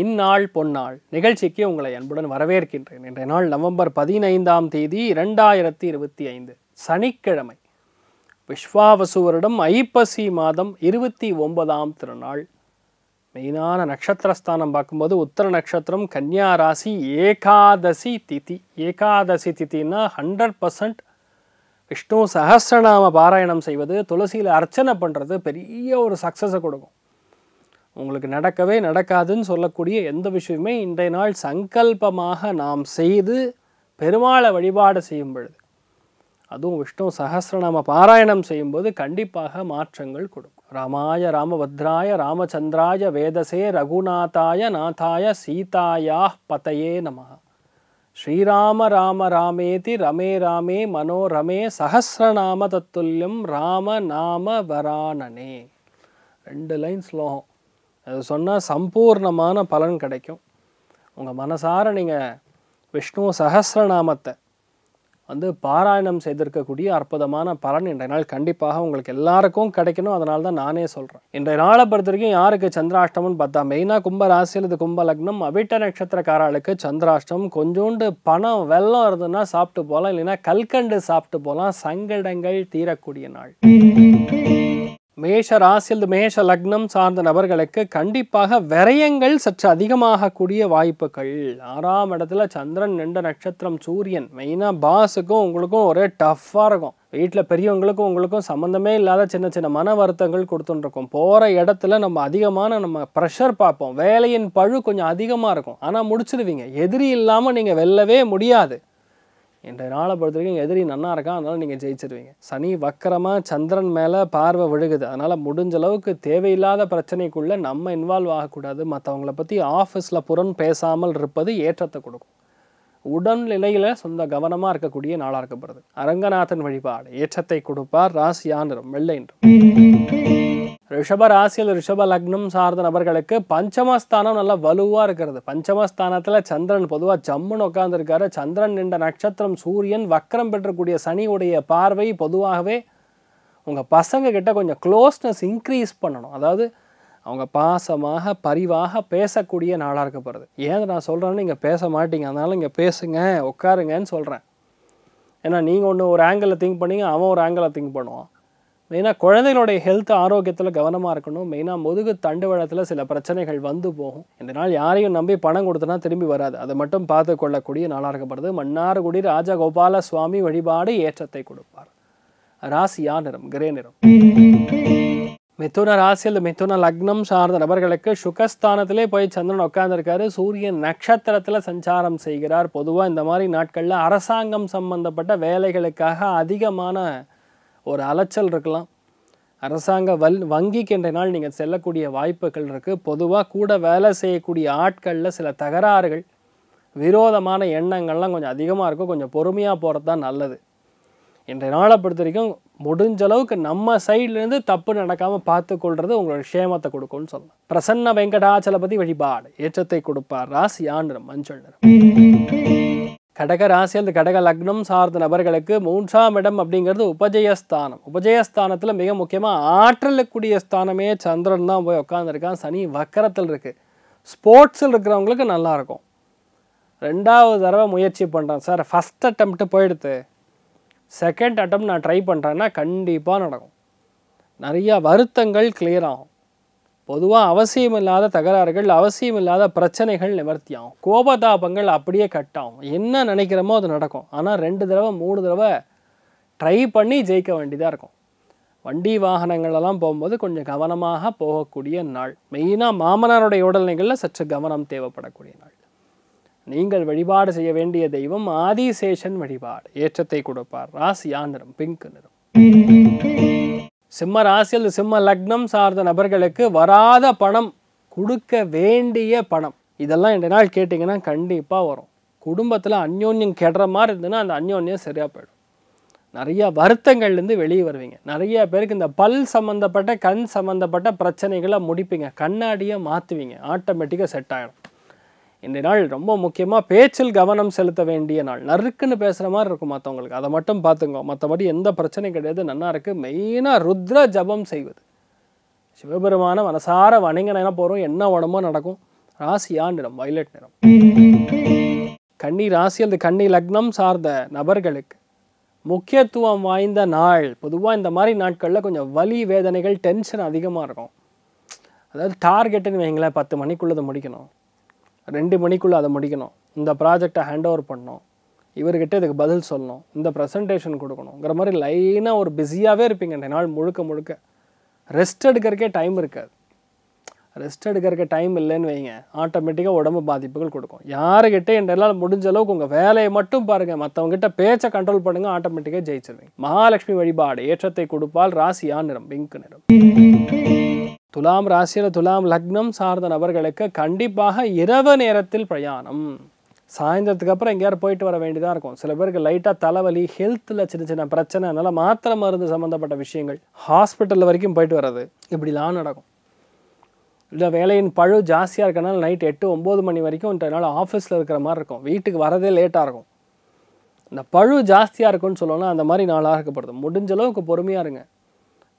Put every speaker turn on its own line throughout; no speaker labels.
இந்நாள் பொன்னாள் நிகழ்ச்சிக்கு உங்களை அன்புடன் வரவேற்கின்றேன். இன்றைய நாள் நவம்பர் 15ஆம் தேதி 2025 சனிக்கிழமை. விஸ்வாவசு வருடம் ஐப்பசி மாதம் 29ஆம் திருநாள். மெயினான நட்சத்திரஸ்தானம் பார்க்கும்போது உத்தர நட்சத்திரம், கன்னியா ராசி, ஏகாதசி திதி. ஏகாதசி திதினா 100% விஷ்ணு சஹஸ்ரநாம பாராயணம் செய்வது, துளசியில் அர்ச்சனை பண்ணுறது பெரிய ஒரு சக்ஸஸை கொடுக்கும். உங்களுக்கு நடக்கவே நடக்காதுன்னு சொல்லக்கூடிய எந்த விஷயமே இன்றைய நாள் சங்கல்பமாக நாம் செய்து பெருமாளை வழிபாடு செய்யும் பொழுது, அதுவும் விஷ்ணு சஹஸ்ரநாம பாராயணம் செய்யும்போது கண்டிப்பாக மாற்றங்கள் கொடுக்கும். ராமாய ராமபத்ராய ராமச்சந்திராய வேதசே ரகுநாதாய நாதாய சீதாயா பதயே நமஹ. ஸ்ரீராம ராம ராமேதி ரமே ராமே மனோரமே சஹஸ்ரநாம தத்துல்யம் ராம நாம வரானனே. 2 லைன் ஸ்லோகம். அது சொன்னால் சம்பூர்ணமான பலன் கிடைக்கும். உங்கள் மனசார நீங்கள் விஷ்ணு சஹஸ்ரநாமத்தை பாராயணம் செய்திருக்கக்கூடிய அற்புதமான பலன் இன்றைய நாள் கண்டிப்பாக உங்களுக்கு எல்லாருக்கும் கிடைக்கணும். அதனால தான் நானே சொல்கிறேன். இன்றைய நாளை பொறுத்த வரைக்கும் யாருக்கு சந்திராஷ்டமம்னு பார்த்தா, மெயினாக கும்ப ராசியில் இது கும்ப லக்னம், அவிட்ட நட்சத்திரக்காரர்களுக்கு சந்திராஷ்டமம். கொஞ்சோண்டு பணம் வெள்ளம் இருந்ததுன்னா சாப்பிட்டு போகலாம், இல்லைன்னா கல்கண்டு சாப்பிட்டு போகலாம். சங்கடங்கள் தீரக்கூடிய நாள். மேஷ ராசியில் மேஷ லக்னம் சார்ந்த நபர்களுக்கு கண்டிப்பாக விரயங்கள் சற்று அதிகமாகக்கூடிய வாய்ப்புகள். 6ஆம் இடத்துல சந்திரன் நின்ற நட்சத்திரம் சூரியன். மெயினாக பாஸுக்கும் உங்களுக்கும் ஒரே டஃப்பாக இருக்கும். வீட்டில் பெரியவங்களுக்கும் உங்களுக்கும் சம்மந்தமே இல்லாத சின்ன சின்ன மன வருத்தங்கள் கொடுத்துட்டுருக்கோம். போகிற இடத்துல நம்ம அதிகமான ப்ரெஷர் பார்ப்போம். வேலையின் பழு கொஞ்சம் அதிகமாக இருக்கும், ஆனால் முடிச்சிடுவீங்க. எதிரி இல்லாமல் நீங்கள் வெல்லவே முடியாது. இன்றைய நாளை பொறுத்த வரைக்கும் எதிரி நன்னா இருக்கான், அதனால் நீங்கள் ஜெயிச்சிருவீங்க. சனி வக்கரமாக சந்திரன் மேலே பார்வை விழுகுது. அதனால் முடிஞ்ச அளவுக்கு தேவையில்லாத பிரச்சனைக்குள்ளே நம்ம இன்வால்வ் ஆகக்கூடாது. மற்றவங்கள பற்றி ஆஃபீஸில் புறம் பேசாமல் இருப்பது ஏற்றத்தை கொடுக்கும். உடல்நிலையில் சொந்த கவனமாக இருக்கக்கூடிய நாளாக இருக்கப்படுது. அரங்கநாதன் வழிபாடு ஏற்றத்தை கொடுப்பார். ராசியா நிறம் வெள்ளை. ரிஷப ராசியில் ரிஷப லக்னம் சார்ந்த நபர்களுக்கு பஞ்சமஸ்தானம் நல்லா வலுவாக இருக்கிறது. பஞ்சமஸ்தானத்தில் சந்திரன் பொதுவாக ஜம்முன்னு உட்காந்துருக்காரு. சந்திரன் நின்ற நட்சத்திரம் சூரியன், வக்கரம் பெற்றக்கூடிய சனியுடைய பார்வை பொதுவாகவே உங்கள் பசங்க கிட்ட கொஞ்சம் க்ளோஸ்னஸ் இன்க்ரீஸ் பண்ணணும். அதாவது அவங்க பாசமாக பரிவாக பேசக்கூடிய நாளாக இருக்கப்படுது. ஏன் நான் சொல்கிறேன்னு நீங்கள் பேச மாட்டீங்க, அதனால் இங்கே பேசுங்க உட்காருங்கன்னு சொல்கிறேன். ஏன்னா நீங்கள் ஒரு ஆங்கிளில் திங்க் பண்ணீங்க, அவன் ஒரு ஆங்கிளில் திங்க் பண்ணுவான். மெயினாக குழந்தைகளுடைய ஹெல்த் ஆரோக்கியத்தில் கவனமாக இருக்கணும். மெயினாக முதுகு தண்டுவடத்தில் சில பிரச்சனைகள் வந்து போகும். இந்த நாள் யாரையும் நம்பி பணம் கொடுத்தனா திரும்பி வராது, அதை மட்டும் பார்த்து கொள்ளக்கூடிய நாளாக இருக்கப்படுது. மன்னார்குடி ராஜகோபால சுவாமி வழிபாடு ஏற்றத்தை கொடுப்பார். ராசியா நிறம் கிரே நிறம். மிதுன ராசியில் மிதுன லக்னம் சார்ந்த நபர்களுக்கு சுகஸ்தானத்திலே போய் சந்திரன் உட்கார்ந்துருக்காரு. சூரியன் நட்சத்திரத்தில் சஞ்சாரம் செய்கிறார். பொதுவாக இந்த மாதிரி நாட்களில் அரசாங்கம் சம்பந்தப்பட்ட வேலைகளுக்காக அதிகமான ஒரு அலைச்சல் இருக்கலாம். அரசாங்க வங்கிக்கு இன்றைய நாள் நீங்கள் செல்லக்கூடிய வாய்ப்புகள் இருக்குது. பொதுவாக கூட வேலை செய்யக்கூடிய ஆட்களில் சில தகராறுகள், விரோதமான எண்ணங்கள்லாம் கொஞ்சம் அதிகமாக இருக்கும். கொஞ்சம் பொறுமையாக போகிறது தான் நல்லது. இன்றைய நாளை பொறுத்த வரைக்கும் முடிஞ்ச அளவுக்கு நம்ம சைட்லேருந்து தப்பு நடக்காமல் பார்த்துக்கொள்வது உங்களோட க்ஷேமத்தை கொடுக்கும்னு சொல்லலாம். பிரசன்ன வெங்கடாச்சலபதி வழிபாடு ஏற்றத்தை கொடுப்பார். ராசியா நிறம் மஞ்சள் நிறம். கடக ராசியில் கடக லக்னம் சார்ந்த நபர்களுக்கு 3ஆம் இடம் அப்படிங்கிறது உபஜயஸ்தானம். உபஜயஸ்தானத்தில் மிக முக்கியமாக ஆற்றலுக்குரிய ஸ்தானமே சந்திரன் தான் போய் உட்காந்துருக்கான். சனி வக்கரத்தில் இருக்குது. ஸ்போர்ட்ஸில் இருக்கிறவங்களுக்கு நல்லாயிருக்கும். 2வது தடவை முயற்சி பண்ணுறேன் சார், ஃபஸ்ட் அட்டெம்ப்ட்டு போயிடுத்து, செகண்ட் அட்டெம்ப்ட் நான் ட்ரை பண்ணுறேன்னா கண்டிப்பாக நடக்கும். நிறையா வருத்தங்கள் கிளியர் ஆகும். பொதுவாக அவசியமில்லாத தகராறுகள், அவசியமில்லாத பிரச்சனைகள் நிவர்த்தி ஆகும். கோபதாபங்கள் அப்படியே கட் ஆகும். என்ன நினைக்கிறோமோ அது நடக்கும். ஆனால் 2 தடவை 3 தடவை ட்ரை பண்ணி ஜெயிக்க வேண்டியதாக இருக்கும். வண்டி வாகனங்களெல்லாம் போகும்போது கொஞ்சம் கவனமாக போகக்கூடிய நாள். மெயினாக மாமனாருடைய உடல்நிலைகளில் சற்று கவனம் தேவைப்படக்கூடிய நாள். நீங்கள் வழிபாடு செய்ய வேண்டிய தெய்வம் ஆதிசேஷன் வழிபாடு ஏற்றத்தை கொடுப்பார். ராசியா நிறம் பிங்க் நிறம். சிம்ம ராசியில் சிம்ம லக்னம் சார்ந்த நபர்களுக்கு வராத பணம், கொடுக்க வேண்டிய பணம், இதெல்லாம் இந்த நாள் கேட்டிங்கன்னா கண்டிப்பாக வரும். குடும்பத்தில் அந்யோன்யம் கெடுற மாதிரி இருந்ததுன்னா அந்த அந்யோன்யம் சரியாக போயிடும். நிறைய வருத்தங்கள்லேருந்து வெளியே வருவீங்க. நிறைய பேருக்கு இந்த பல் சம்மந்தப்பட்ட கண் சம்மந்தப்பட்ட பிரச்சனைகளை முடிப்பீங்க. கண்ணாடியை மாற்றுவீங்க, ஆட்டோமேட்டிக்காக செட் ஆகிடும். இந்த நாள் ரொம்ப முக்கியமாக பேச்சில் கவனம் செலுத்த வேண்டிய நாள். நறுக்குன்னு பேசுகிற மாதிரி இருக்கும் மற்றவங்களுக்கு, அதை மட்டும் பார்த்துங்க. மற்றபடி எந்த பிரச்சனையும் கிடையாது, நல்லா இருக்குது. மெயினாக ருத்ர ஜபம் செய்வது, சிவபெருமான மனசார வணங்கினா போகிறோம், என்ன உடம்போ நடக்கும். ராசியா நிறம் வயலட் நிறம். கன்னி ராசி அல்லது கன்னி லக்னம் சார்ந்த நபர்களுக்கு முக்கியத்துவம் வாய்ந்த நாள். பொதுவாக இந்த மாதிரி நாட்களில் கொஞ்சம் வலி வேதனைகள் டென்ஷன் அதிகமாக இருக்கும். அதாவது டார்கெட்டுன்னு வைங்களேன், 10 மணிக்குள்ளே முடிக்கணும், 2 மணிக்குள்ளே அதை முடிக்கணும், இந்த ப்ராஜெக்டை ஹேண்ட் ஓவர் பண்ணணும், இவர்கிட்ட இதுக்கு பதில் சொல்லணும், இந்த ப்ரெசன்டேஷன் கொடுக்கணுங்கிற மாதிரி லைனாக ஒரு பிஸியாகவே இருப்பீங்க இந்த நாள் முழுக்க முழுக்க. ரெஸ்ட் எடுக்கிறதுக்கே டைம் இருக்காது. ரெஸ்ட் எடுக்கிறதுக்கு டைம் இல்லைன்னு வைங்க, ஆட்டோமேட்டிக்காக உடம்பு பாதிப்புகள் கொடுக்கும். யாருக்கிட்ட என்னால் முடிஞ்ச அளவுக்கு உங்கள் வேலையை மட்டும் பாருங்கள், மற்றவங்ககிட்ட பேச்சை கண்ட்ரோல் பண்ணுங்கள், ஆட்டோமேட்டிக்காக ஜெயிச்சிருவீங்க. மகாலட்சுமி வழிபாடு ஏற்றத்தை கொடுப்பால். ராசியா நிறம் பிங்க் நிறம். துலாம் ராசியில் துலாம் லக்னம் சார்ந்த நபர்களுக்கு கண்டிப்பாக இரவு நேரத்தில் பிரயாணம். சாயந்தரத்துக்கு அப்புறம் எங்கேயாவது போயிட்டு வர வேண்டியதாக இருக்கும். சில பேருக்கு லைட்டாக தலைவலி, ஹெல்த்தில் சின்ன சின்ன பிரச்சனை, அதனால் மாத்திரை மருந்து சம்மந்தப்பட்ட விஷயங்கள், ஹாஸ்பிட்டல் வரைக்கும் போயிட்டு வர்றது இப்படிலாம் நடக்கும். இல்லை வேலையின் பழு ஜாஸ்தியாக இருக்கனால நைட் 8-9 மணி வரைக்கும் இன்றைய ஆஃபீஸில் இருக்கிற மாதிரி இருக்கும். வீட்டுக்கு வரதே லேட்டாக இருக்கும். இந்த பழு ஜாஸ்தியாக இருக்குன்னு சொல்லணும்னா அந்த மாதிரி நாளாக இருக்கப்படுது. முடிஞ்ச அளவுக்கு பொறுமையாக இருங்க,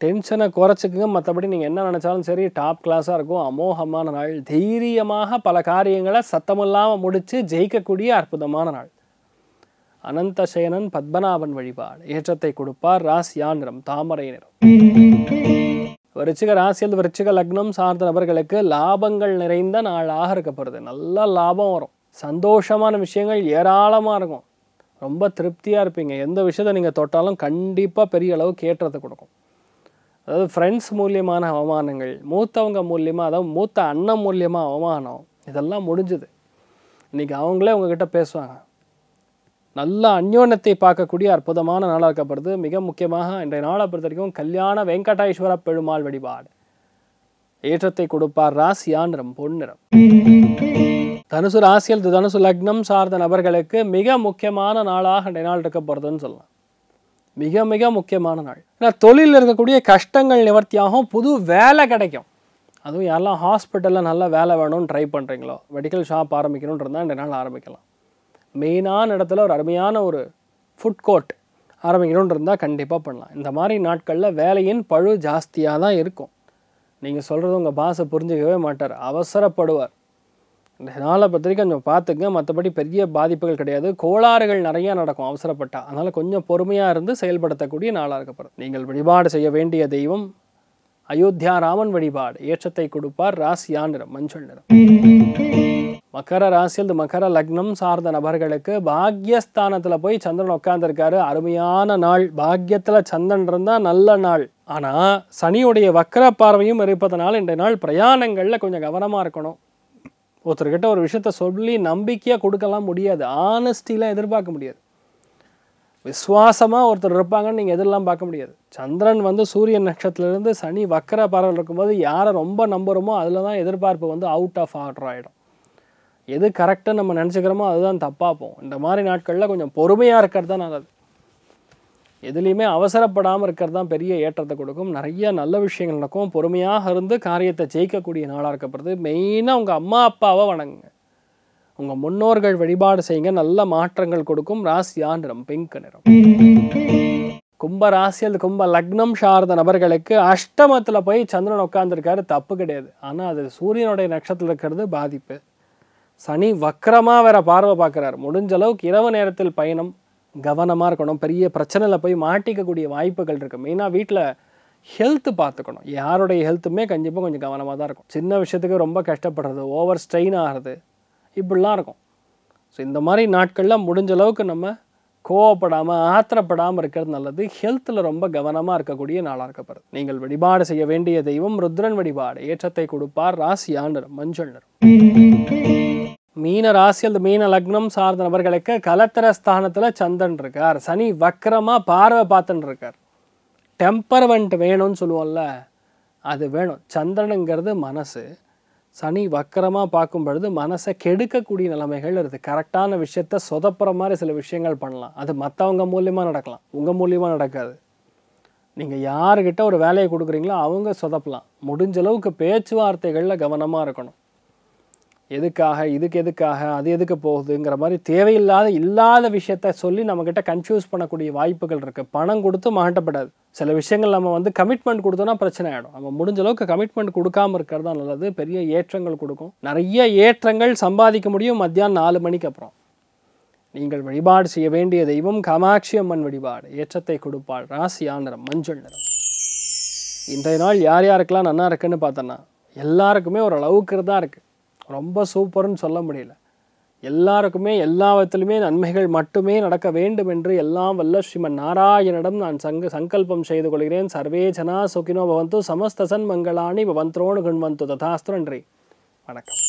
டென்ஷனை குறைச்சிக்குங்க. மற்றபடி நீங்கள் என்ன நினச்சாலும் சரி டாப் கிளாஸாக இருக்கும். அமோகமான நாள். தைரியமாக பல காரியங்களை சத்தமில்லாமல் முடித்து ஜெயிக்கக்கூடிய அற்புதமான நாள். அனந்த சேனன் பத்மநாபன் வழிபாடு ஏற்றத்தை கொடுப்பார். ராசியா நிறம் தாமரை நிறம். விருச்சிக ராசியில் விருச்சிக லக்னம் சார்ந்த நபர்களுக்கு லாபங்கள் நிறைந்த நாளாக இருக்கப்படுது. நல்ல லாபம் வரும், சந்தோஷமான விஷயங்கள் ஏராளமாக இருக்கும், ரொம்ப திருப்தியாக இருப்பீங்க. எந்த விஷயத்தை நீங்கள் தொட்டாலும் கண்டிப்பாக பெரிய அளவுக்கு ஏற்றத்தை கொடுக்கும். அதாவது ஃப்ரெண்ட்ஸ் மூலியமான அவமானங்கள், மூத்தவங்க மூலியமாக, அதாவது மூத்த அண்ணன் மூலியமாக அவமானம், இதெல்லாம் முடிஞ்சுது. இன்றைக்கி அவங்களே உங்ககிட்ட பேசுவாங்க. நல்ல அந்யோன்யத்தை பார்க்கக்கூடிய அற்புதமான நாளாக இருக்கப்படுது. மிக முக்கியமாக இன்றைய நாளை பொறுத்த வரைக்கும் கல்யாண வெங்கடேஸ்வர பெருமாள் வழிபாடு ஏற்றத்தை கொடுப்பார். ராசியா நிறம் பொன்னிறம். தனுசு ராசியில் தனுசு லக்னம் சார்ந்த நபர்களுக்கு மிக முக்கியமான நாளாக இன்றைய நாள் இருக்க போகிறதுன்னு சொல்லலாம். மிக மிக முக்கியமான நாள். ஏன்னா தொழிலில் இருக்கக்கூடிய கஷ்டங்கள் நிவர்த்தியாகும், புது வேலை கிடைக்கும். அதுவும் யாரெல்லாம் ஹாஸ்பிட்டலில் நல்ல வேலை வேணும்னு ட்ரை பண்ணுறீங்களோ, மெடிக்கல் ஷாப் ஆரம்பிக்கணும்னு இருந்தால் இன்றைய நாள் ஆரம்பிக்கலாம். மெயினான இடத்துல ஒரு அருமையான ஒரு ஃபுட் கோர்ட் ஆரம்பிக்கணும்னு இருந்தால் கண்டிப்பாக பண்ணலாம். இந்த மாதிரி நாட்களில் வேலையின் பழு ஜாஸ்தியாக தான் இருக்கும். நீங்கள் சொல்கிறது உங்கள் பாஸை புரிஞ்சிக்கவே மாட்டார், அவசரப்படுவார். இந்த நாளை பத்திரிக்கை கொஞ்சம் பார்த்துங்க. மற்றபடி பெரிய பாதிப்புகள் கிடையாது. கோளாறுகள் நிறையா நடக்கும் அவசரப்பட்டால். அதனால் கொஞ்சம் பொறுமையாக இருந்து செயல்படுத்தக்கூடிய நாளாக இருக்கப்படுது. நீங்கள் வழிபாடு செய்ய வேண்டிய தெய்வம் அயோத்தியா ராமன் வழிபாடு ஏற்றத்தை கொடுப்பார். ராசியா நிறம் மஞ்சள் நிறம். மகர ராசியில் மகர லக்னம் சார்ந்த நபர்களுக்கு பாக்யஸ்தானத்தில் போய் சந்திரன் உட்கார்ந்துருக்காரு. அருமையான நாள். பாக்யத்தில் சந்திரன் இருந்தால் நல்ல நாள். ஆனால் சனியுடைய வக்கர பார்வையும் இருப்பதனால இன்றைய நாள் பிரயாணங்களில் கொஞ்சம் கவனமாக இருக்கணும். ஒருத்தர்கிட்ட ஒரு விஷயத்த சொல்லி நம்பிக்கையாக கொடுக்கலாம் முடியாது, ஆனஸ்டிலாம் எதிர்பார்க்க முடியாது. விசுவாசமாக ஒருத்தர் இருப்பாங்கன்னு நீங்கள் எதிரெல்லாம் பார்க்க முடியாது. சந்திரன் சூரியன் நட்சத்திரத்திலிருந்து சனி வக்கர பார்வையில் இருக்கும்போது யாரை ரொம்ப நம்புகிறோமோ அதில் தான் எதிர்பார்ப்பு அவுட் ஆஃப் ஆர்டர் ஆகிடும். எது கரெக்டாக நம்ம நினச்சிக்கிறோமோ அதுதான் தப்பாக போகும். இந்த மாதிரி நாட்களில் கொஞ்சம் பொறுமையாக இருக்கிறது தான் நல்லது. எதுலேயுமே அவசரப்படாமல் இருக்கிறது தான் பெரிய ஏற்றத்தை கொடுக்கும். நிறைய நல்ல விஷயங்கள் நடக்கும். பொறுமையாக இருந்து காரியத்தை ஜெயிக்கக்கூடிய நாளாக இருக்கப்படுது. மெயினாக உங்கள் அம்மா அப்பாவை வணங்குங்க, உங்கள் முன்னோர்கள் வழிபாடு செய்யுங்க, நல்ல மாற்றங்கள் கொடுக்கும். ராசியா நிறம் பிங்க் நிறம். கும்ப ராசியில் கும்ப லக்னம் சார்ந்த நபர்களுக்கு அஷ்டமத்தில் போய் சந்திரன் உட்கார்ந்துருக்காரு, தப்பு கிடையாது. ஆனால் அது சூரியனுடைய நட்சத்திரத்தில் இருக்கிறது பாதிப்பு. சனி வக்கரமாக வேற பார்வை பார்க்குறாரு. முடிஞ்ச அளவுக்கு இரவு நேரத்தில் பயணம் கவனமாக இருக்கணும். பெரிய பிரச்சனையில் போய் மாட்டிக்கக்கூடிய வாய்ப்புகள் இருக்குது. மெயினாக வீட்டில் ஹெல்த்து பார்த்துக்கணும். யாருடைய ஹெல்த்துமே கண்டிப்பாக கொஞ்சம் கவனமாக தான் இருக்கும். சின்ன விஷயத்துக்கு ரொம்ப கஷ்டப்படுறது, ஓவர் ஸ்ட்ரெயின் ஆகிறது, இப்படிலாம் இருக்கும். ஸோ இந்த மாதிரி நாட்களில் முடிஞ்ச அளவுக்கு நம்ம கோவப்படாமல் ஆத்திரப்படாமல் இருக்கிறது நல்லது. ஹெல்த்தில் ரொம்ப கவனமாக இருக்கக்கூடிய நாளாக இருக்கப்படுது. நீங்கள் வழிபாடு செய்ய வேண்டிய தெய்வம் ருத்ரன் வழிபாடு ஏற்றத்தை கொடுப்பார். ராசியா நிறம் மஞ்சள் நிறம். மீன ராசியில் மீன லக்னம் சார்ந்த நபர்களுக்கு கலத்திர ஸ்தானத்தில் சந்திரன் இருக்கார். சனி வக்கரமாக பார்வை பார்த்துன்னு இருக்கார். டெம்பர்மெண்ட் வேணும்னு சொல்லுவோம்ல, அது வேணும். சந்திரனுங்கிறது மனசு. சனி வக்கரமாக பார்க்கும் பொழுது மனசை கெடுக்கக்கூடிய நிலைமைகள் இருக்குது. கரெக்டான விஷயத்த சொதப்புற மாதிரி சில விஷயங்கள் பண்ணலாம். அது மற்றவங்க மூலியமாக நடக்கலாம், உங்கள் மூலியமாக நடக்காது. நீங்கள் யாருக்கிட்ட ஒரு வேலையை கொடுக்குறீங்களோ அவங்க சொதப்பலாம். முடிஞ்ச அளவுக்கு பேச்சுவார்த்தைகளில் கவனமாக இருக்கணும். எதுக்காக, இதுக்கு எதுக்காக, அது எதுக்கு போகுதுங்கிற மாதிரி இல்லாத விஷயத்த சொல்லி நம்மக்கிட்ட கன்ஃபியூஸ் பண்ணக்கூடிய வாய்ப்புகள் இருக்குது. பணம் கொடுத்து மாட்டப்படாது. சில விஷயங்கள் நம்ம வந்து கமிட்மெண்ட் கொடுத்தோன்னா பிரச்சனை ஆகிடும். நம்ம முடிஞ்ச அளவுக்கு கமிட்மெண்ட் கொடுக்காமல் இருக்கிறது தான் நல்லது. பெரிய ஏற்றங்கள் கொடுக்கும். நிறைய ஏற்றங்கள் சம்பாதிக்க முடியும் மத்தியானம் 4 மணிக்கு அப்புறம். நீங்கள் வழிபாடு செய்ய வேண்டிய தெய்வம் காமாட்சி அம்மன் வழிபாடு. ஏற்றத்தை கொடுப்பாள். ராசியா நிறம் மஞ்சள் நிறம். இன்றைய நாள் யார் யாருக்கெல்லாம் நல்லா இருக்குன்னு பார்த்தோன்னா எல்லாருக்குமே ஒரு அளவுக்கு தான் இருக்குது. ரொம்ப சூப்பர்னு சொல்ல முடியல. எல்லாருக்குமே எல்லா விதத்திலுமே நன்மைகள் மட்டுமே நடக்க வேண்டும் என்று எல்லாம் வல்ல ஸ்ரீமன் நாராயணிடம் நான் சங்கல்பம் செய்து கொள்கிறேன். சர்வே ஜனா சுகினோ பவந்து சமஸ்தசன் மங்களாணி பவந்தோனு குண்வந்து ததாஸ்து. நன்றி, வணக்கம்.